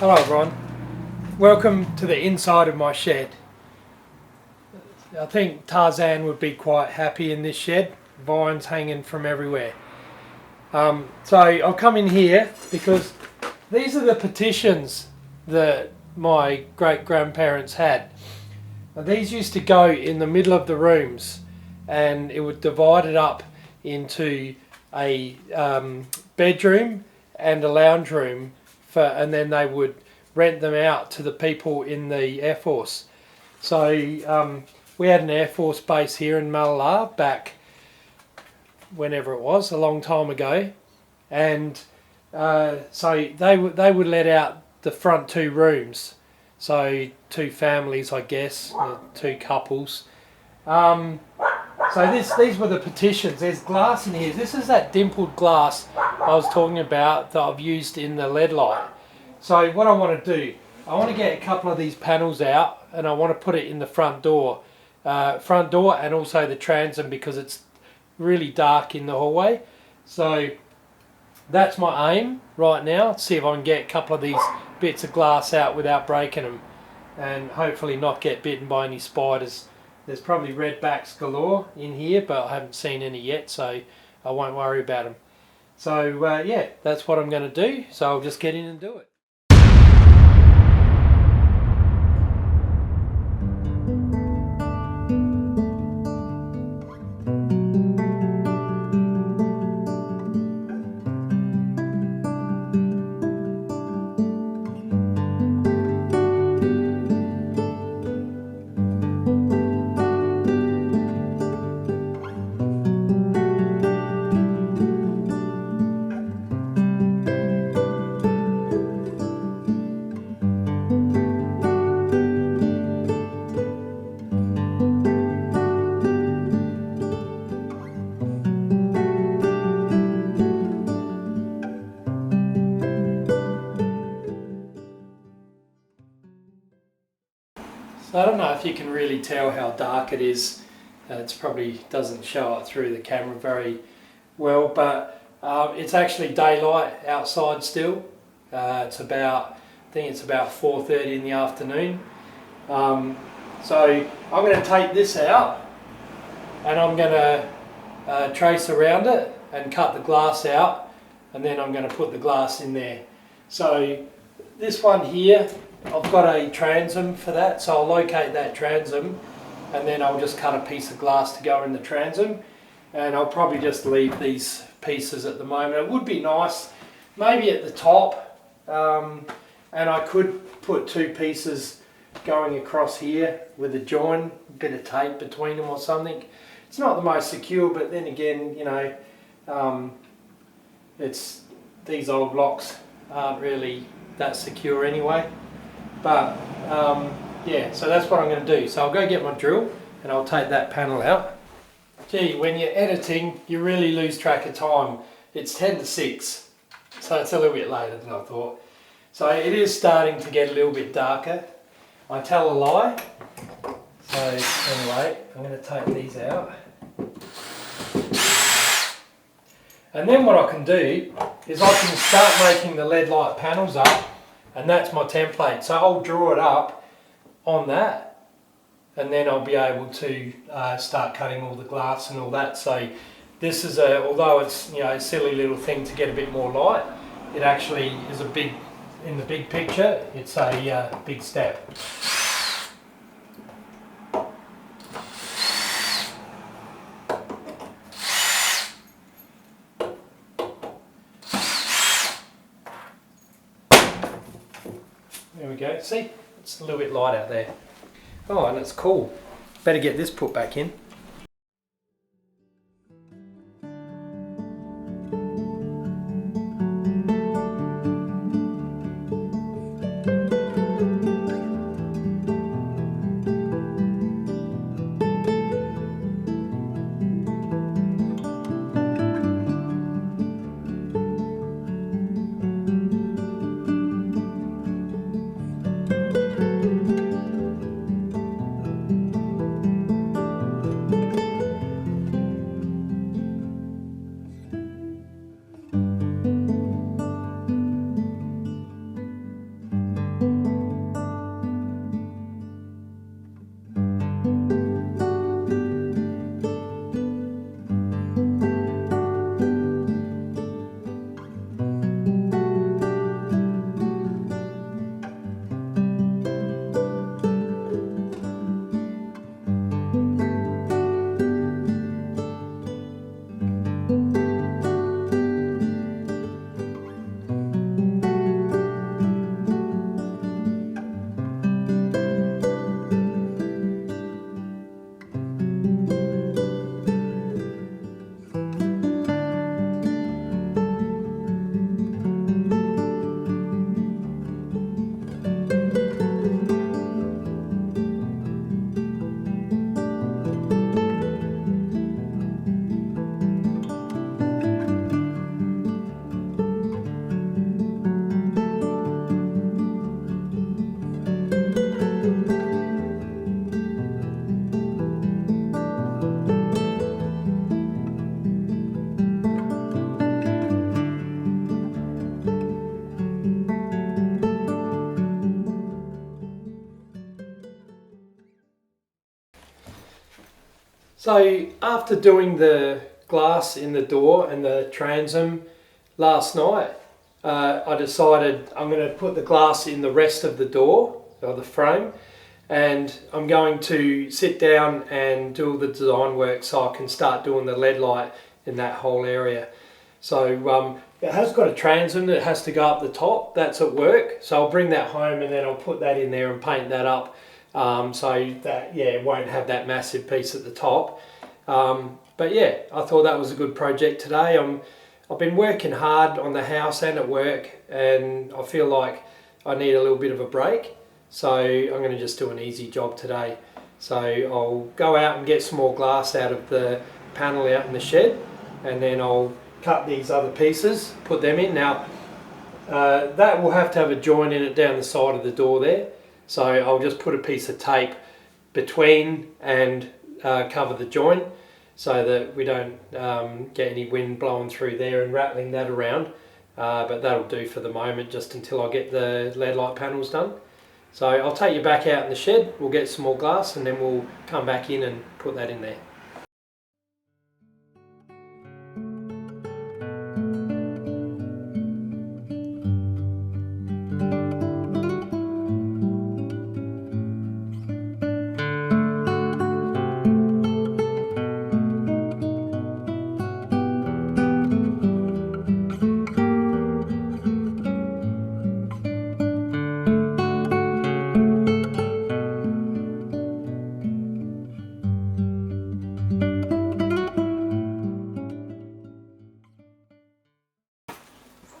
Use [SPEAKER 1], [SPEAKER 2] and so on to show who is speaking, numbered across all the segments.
[SPEAKER 1] Hello everyone, welcome to the inside of my shed. I think Tarzan would be quite happy in this shed, vines hanging from everywhere. So I've come in here because these are the petitions that my great grandparents had. Now, these used to go in the middle of the rooms and it would divide it up into a bedroom and a lounge room and then they would rent them out to the people in the Air Force. So we had an Air Force base here in Malala back whenever it was, a long time ago, and so they would let out the front two rooms, so two families, I guess, two couples. So these were the petitions. There's glass in here. This is that dimpled glass I was talking about that I've used in the lead light. So what I want to do, I want to get a couple of these panels out and I want to put it in the front door and also the transom because it's really dark in the hallway. So that's my aim right now. See if I can get a couple of these bits of glass out without breaking them and hopefully not get bitten by any spiders. There's probably redbacks galore in here, but I haven't seen any yet, so I won't worry about them. So yeah, that's what I'm going to do. So I'll just get in and do it. So I don't know if you can really tell how dark it is. It probably doesn't show up through the camera very well, but it's actually daylight outside still. I think it's about 4:30 in the afternoon. So I'm going to take this out and I'm going to trace around it and cut the glass out, and then I'm going to put the glass in there. So this one here, I've got a transom for that, so I'll locate that transom and then I'll just cut a piece of glass to go in the transom, and I'll probably just leave these pieces at the moment. It would be nice maybe at the top, and I could put two pieces going across here with a join, a bit of tape between them or something. It's not the most secure, but then again, you know, these old locks aren't really that secure anyway. But yeah, so that's what I'm going to do. So I'll go get my drill and I'll take that panel out. Gee, when you're editing, you really lose track of time. It's 10 to 6, so it's a little bit later than I thought. So it is starting to get a little bit darker. I tell a lie. So anyway, I'm going to take these out. And then what I can do is I can start making the lead light panels up. And that's my template, so I'll draw it up on that and then I'll be able to start cutting all the glass and all that. So this is although it's, you know, a silly little thing to get a bit more light, it actually is in the big picture, it's a big step. There we go, see, it's a little bit light out there. Oh, and it's cool. Better get this put back in. So after doing the glass in the door and the transom last night, I decided I'm going to put the glass in the rest of the door, or the frame, and I'm going to sit down and do all the design work so I can start doing the LED light in that whole area. So it has got a transom that has to go up the top, that's at work, so I'll bring that home and then I'll put that in there and paint that up. So that, yeah, it won't have that massive piece at the top. But yeah, I thought that was a good project today. I've been working hard on the house and at work, and I feel like I need a little bit of a break. So I'm going to just do an easy job today. So I'll go out and get some more glass out of the panel out in the shed, and then I'll cut these other pieces, put them in. Now that will have to have a joint in it down the side of the door there. So I'll just put a piece of tape between and cover the joint so that we don't get any wind blowing through there and rattling that around. But that'll do for the moment, just until I get the LED light panels done. So I'll take you back out in the shed, we'll get some more glass and then we'll come back in and put that in there.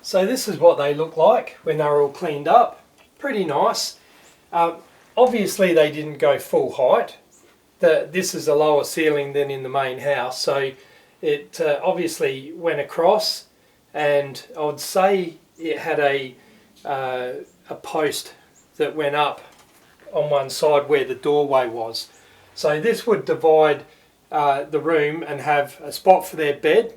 [SPEAKER 1] So this is what they look like when they're all cleaned up. Pretty nice. Obviously they didn't go full height. This is a lower ceiling than in the main house, so it obviously went across, and I would say it had a post that went up on one side where the doorway was. So this would divide the room and have a spot for their bed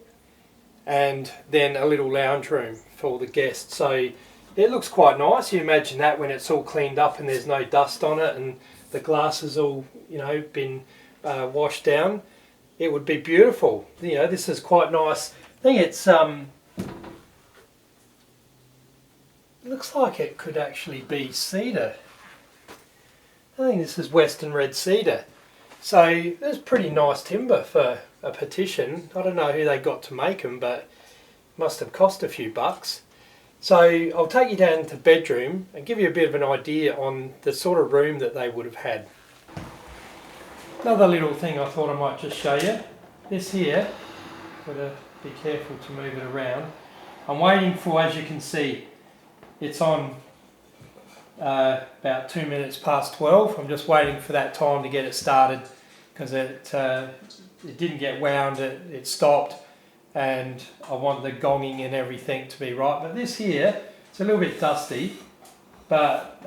[SPEAKER 1] and then a little lounge room for all the guests. So it looks quite nice. You imagine that when it's all cleaned up and there's no dust on it and the glass has all, you know, been washed down, it would be beautiful. You know, this is quite nice. I think it's looks like it could actually be cedar. I think this is Western red cedar. So there's pretty nice timber for a petition. I don't know who they got to make them, but must have cost a few bucks. So I'll take you down to the bedroom and give you a bit of an idea on the sort of room that they would have had. Another little thing I thought I might just show you. This here, got to be careful to move it around. I'm waiting for, as you can see, it's on about 2 minutes past 12. I'm just waiting for that time to get it started, because it didn't get wound, it stopped, and I want the gonging and everything to be right. But this here, it's a little bit dusty, but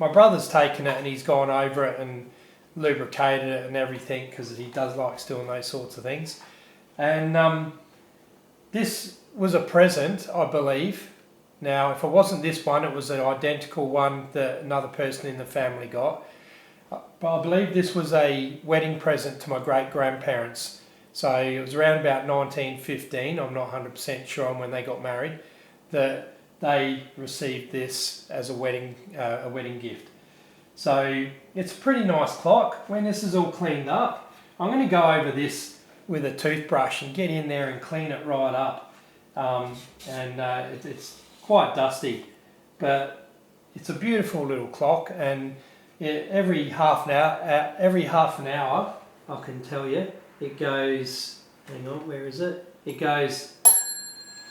[SPEAKER 1] my brother's taken it and he's gone over it and lubricated it and everything, because he does like doing those sorts of things. And this was a present, I believe. Now, if it wasn't this one, it was an identical one that another person in the family got. But I believe this was a wedding present to my great-grandparents. So it was around about 1915, I'm not 100% sure on when they got married, that they received this as a wedding gift. So it's a pretty nice clock. When this is all cleaned up, I'm going to go over this with a toothbrush and get in there and clean it right up. It's quite dusty, but it's a beautiful little clock, and every half an hour, I can tell you, it goes, hang on, where is it? It goes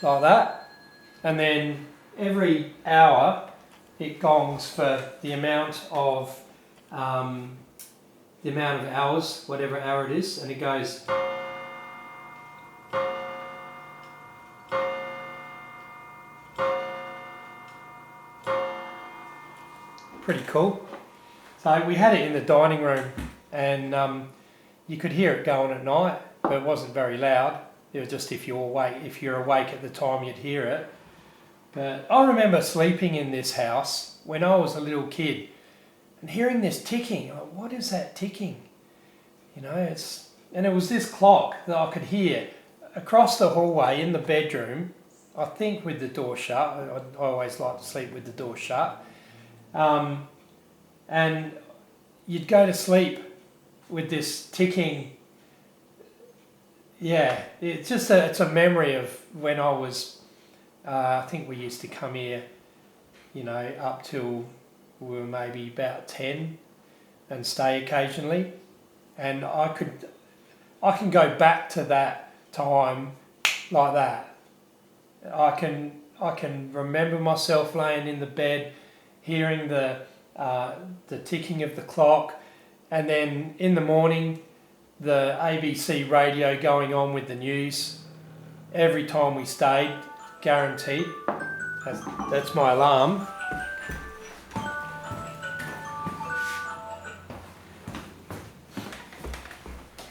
[SPEAKER 1] like that, and then every hour it gongs for the amount of hours, whatever hour it is, and it goes. Pretty cool. So we had it in the dining room, and you could hear it going at night, but it wasn't very loud. It was just if you're awake at the time, you'd hear it. But I remember sleeping in this house when I was a little kid and hearing this ticking. Like, what is that ticking? You know, it's And it was this clock that I could hear across the hallway in the bedroom, I think with the door shut. I always like to sleep with the door shut. And you'd go to sleep with this ticking. Yeah, it's a memory of when I was, I think we used to come here, you know, up till we were maybe about 10 and stay occasionally. And I can go back to that time like that. I can remember myself laying in the bed, hearing the ticking of the clock, and then in the morning the ABC radio going on with the news. Every time we stayed, guaranteed. That's my alarm.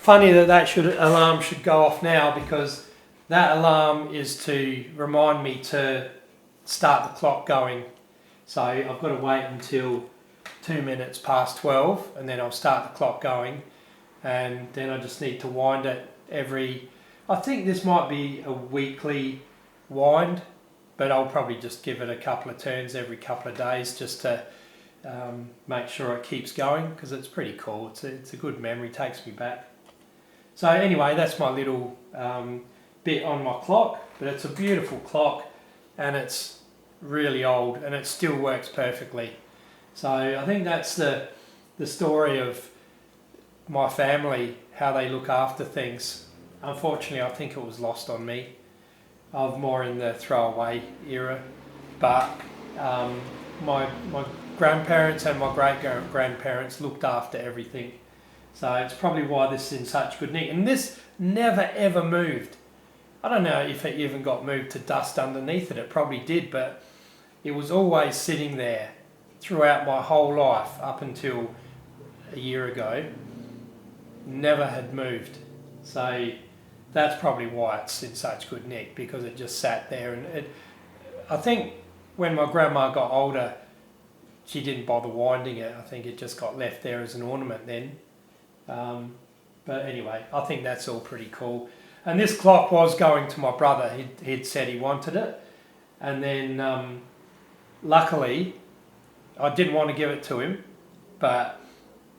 [SPEAKER 1] Funny that alarm should go off now, because that alarm is to remind me to start the clock going. So I've got to wait until 2 minutes past 12 and then I'll start the clock going, and then I just need to wind it I think this might be a weekly wind, but I'll probably just give it a couple of turns every couple of days just to make sure it keeps going, because it's pretty cool. It's a good memory, takes me back. So anyway, that's my little bit on my clock, but it's a beautiful clock and it's really old and it still works perfectly. So I think that's the story of my family, how they look after things. Unfortunately, I think it was lost on me. I'm more in the throwaway era, but my grandparents and my great-grandparents looked after everything. So it's probably why this is in such good nick. And this never ever moved. I don't know if it even got moved to dust underneath it. It probably did, but it was always sitting there throughout my whole life up until a year ago. Never had moved. So that's probably why it's in such good nick, because it just sat there. And I think when my grandma got older, she didn't bother winding it. I think it just got left there as an ornament then. But anyway, I think that's all pretty cool. And this clock was going to my brother. He'd said he wanted it. And then luckily, I didn't want to give it to him, but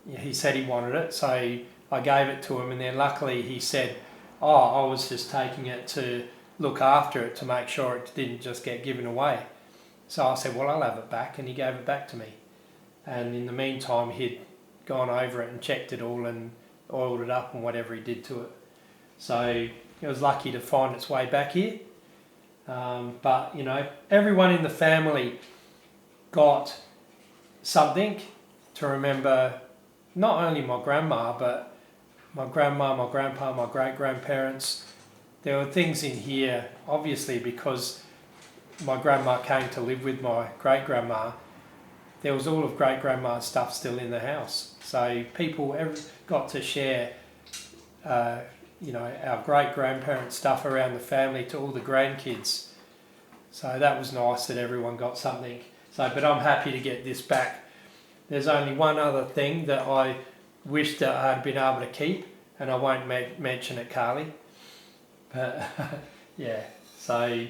[SPEAKER 1] he said he wanted it. So I gave it to him, and then luckily he said, oh, I was just taking it to look after it to make sure it didn't just get given away. So I said, well, I'll have it back, and he gave it back to me. And in the meantime, he'd gone over it and checked it all and oiled it up and whatever he did to it. So it was lucky to find its way back here. But, you know, everyone in the family got something to remember, not only my grandma, but my grandma, my grandpa, my great-grandparents. There were things in here, obviously, because my grandma came to live with my great-grandma. There was all of great-grandma's stuff still in the house. So people got to share, you know, our great-grandparents' stuff around the family to all the grandkids. So that was nice that everyone got something. So, but I'm happy to get this back. There's only one other thing that I wish that I had been able to keep, and I won't mention it, Carly. But yeah, so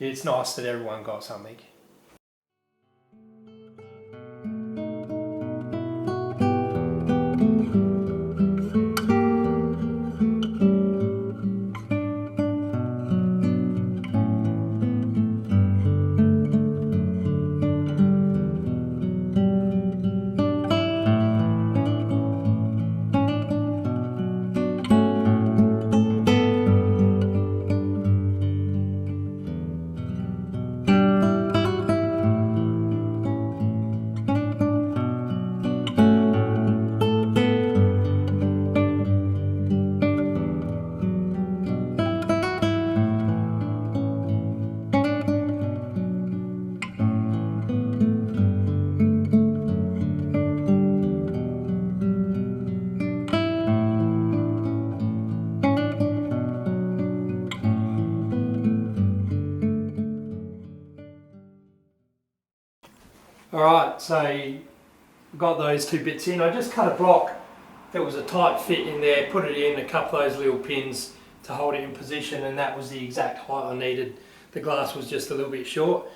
[SPEAKER 1] it's nice that everyone got something. Alright, so got those two bits in. I just cut a block there was a tight fit in there, put it in, a couple of those little pins to hold it in position, and that was the exact height I needed. The glass was just a little bit short.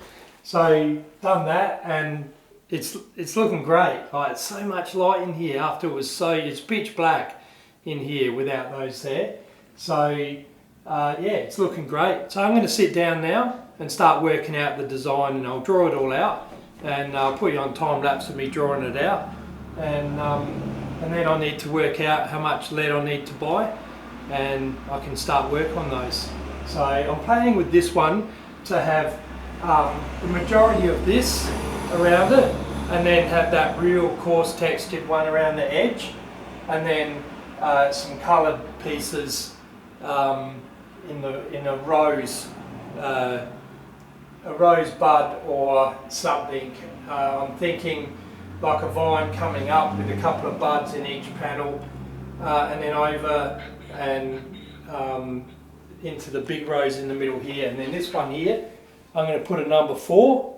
[SPEAKER 1] So done that, and it's looking great. Like, so much light in here after it was it's pitch black in here without those there. So yeah, it's looking great. So I'm going to sit down now and start working out the design, and I'll draw it all out, and I'll put you on time lapse of me drawing it out, and then I need to work out how much lead I need to buy, and I can start work on those. So I'm planning with this one to have the majority of this around it, and then have that real coarse textured one around the edge, and then some coloured pieces in a rose bud or something. I'm thinking like a vine coming up with a couple of buds in each panel, and then over and into the big rose in the middle here, and then this one here I'm going to put a number 4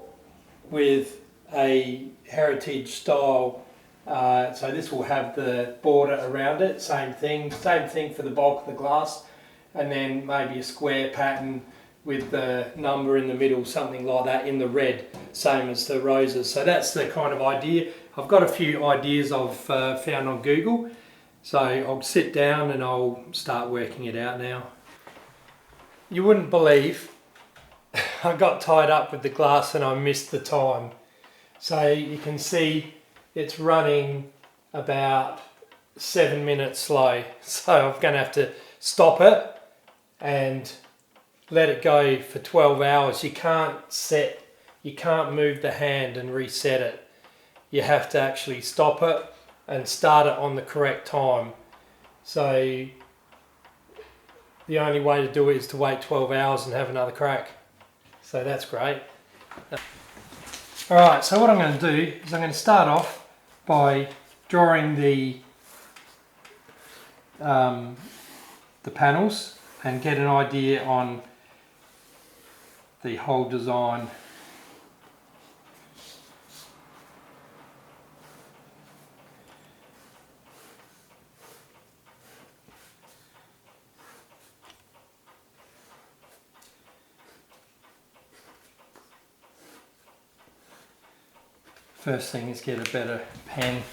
[SPEAKER 1] with a heritage style, so this will have the border around it, same thing for the bulk of the glass, and then maybe a square pattern with the number in the middle, something like that in the red, same as the roses. So that's the kind of idea. I've got a few ideas I've found on Google, so I'll sit down and I'll start working it out now. You wouldn't believe I got tied up with the glass and I missed the time. So you can see it's running about 7 minutes slow. So I'm going to have to stop it and let it go for 12 hours. You can't move the hand and reset it. You have to actually stop it and start it on the correct time. So the only way to do it is to wait 12 hours and have another crack. So that's great. Alright, so what I'm going to do is I'm going to start off by drawing the panels and get an idea on the whole design. First thing is get a better pen.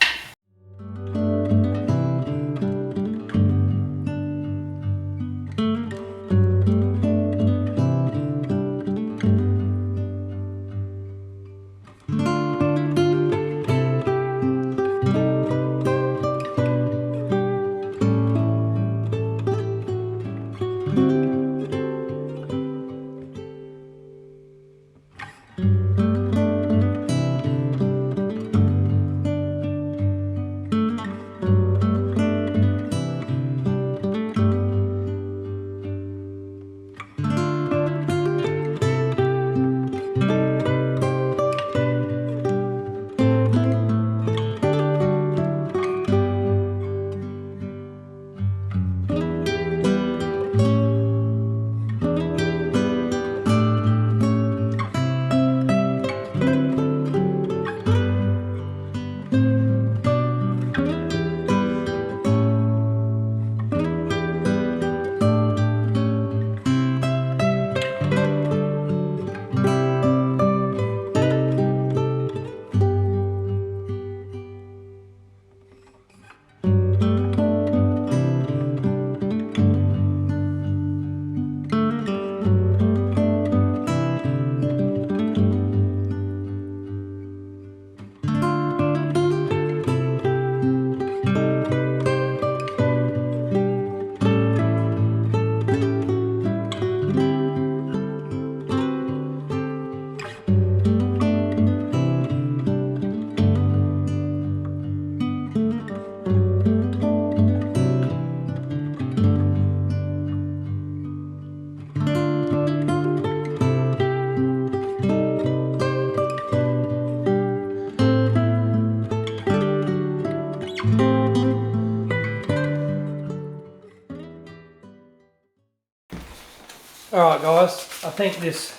[SPEAKER 1] Alright guys, I think this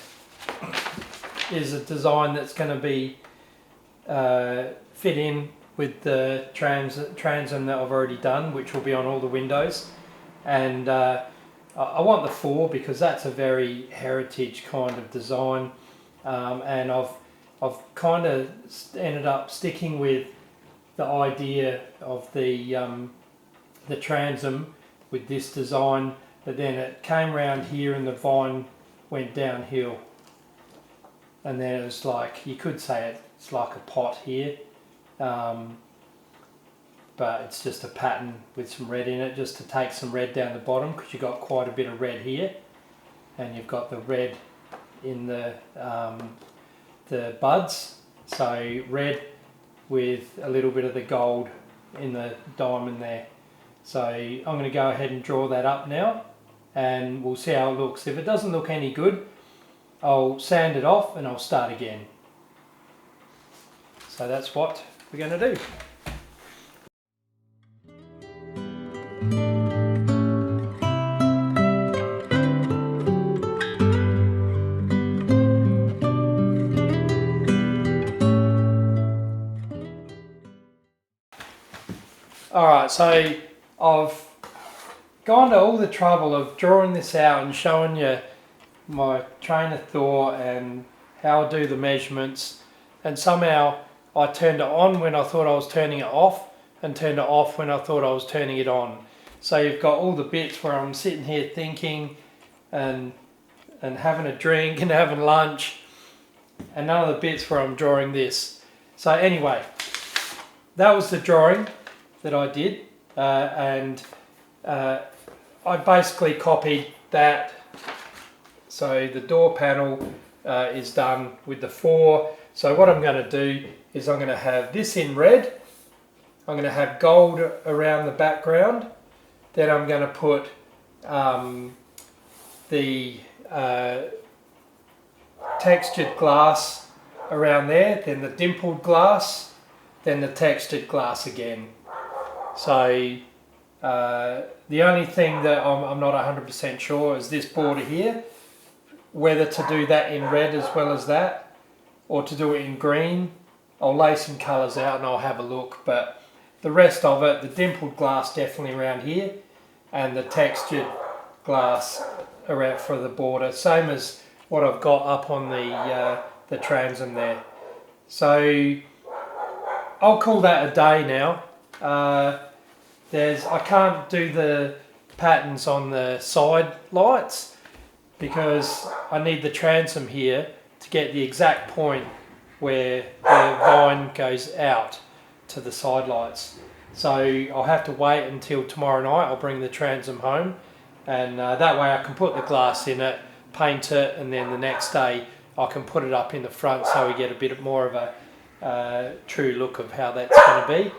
[SPEAKER 1] is a design that's going to be fit in with the transom that I've already done, which will be on all the windows. And I want the 4 because that's a very heritage kind of design, and I've kind of ended up sticking with the idea of the transom with this design, but then it came around here and the vine went downhill, and then it was like, you could say it's like a pot here, but it's just a pattern with some red in it, just to take some red down the bottom, because you've got quite a bit of red here, and you've got the red in the buds, so red with a little bit of the gold in the diamond there. So I'm going to go ahead and draw that up now, and we'll see how it looks. If it doesn't look any good, I'll sand it off and I'll start again. So that's what we're going to do. Alright, so I've gone to all the trouble of drawing this out and showing you my train of thought and how I do the measurements, and somehow I turned it on when I thought I was turning it off, and turned it off when I thought I was turning it on. So you've got all the bits where I'm sitting here thinking and having a drink and having lunch, and none of the bits where I'm drawing this. So anyway, that was the drawing that I did, and I basically copied that. So the door panel is done with the 4. So what I'm going to do is I'm going to have this in red, I'm going to have gold around the background, then I'm going to put the textured glass around there, then the dimpled glass, then the textured glass again. So the only thing that I'm not 100% sure is this border here, whether to do that in red as well as that, or to do it in green. I'll lay some colours out and I'll have a look, but the rest of it, the dimpled glass definitely around here, and the textured glass around for the border, same as what I've got up on the transom there. So I'll call that a day now. I can't do the patterns on the side lights because I need the transom here to get the exact point where the vine goes out to the side lights. So I'll have to wait until tomorrow night. I'll bring the transom home, and that way I can put the glass in it, paint it, and then the next day I can put it up in the front so we get a bit more of a true look of how that's going to be.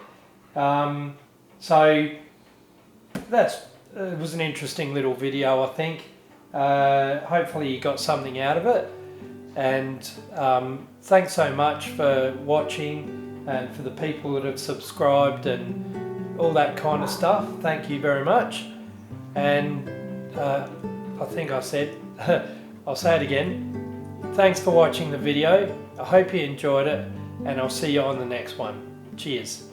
[SPEAKER 1] So it was an interesting little video, I think. Hopefully you got something out of it, and thanks so much for watching, and for the people that have subscribed and all that kind of stuff. Thank you very much. And I think I said, I'll say it again, thanks for watching the video. I hope you enjoyed it, and I'll see you on the next one. Cheers.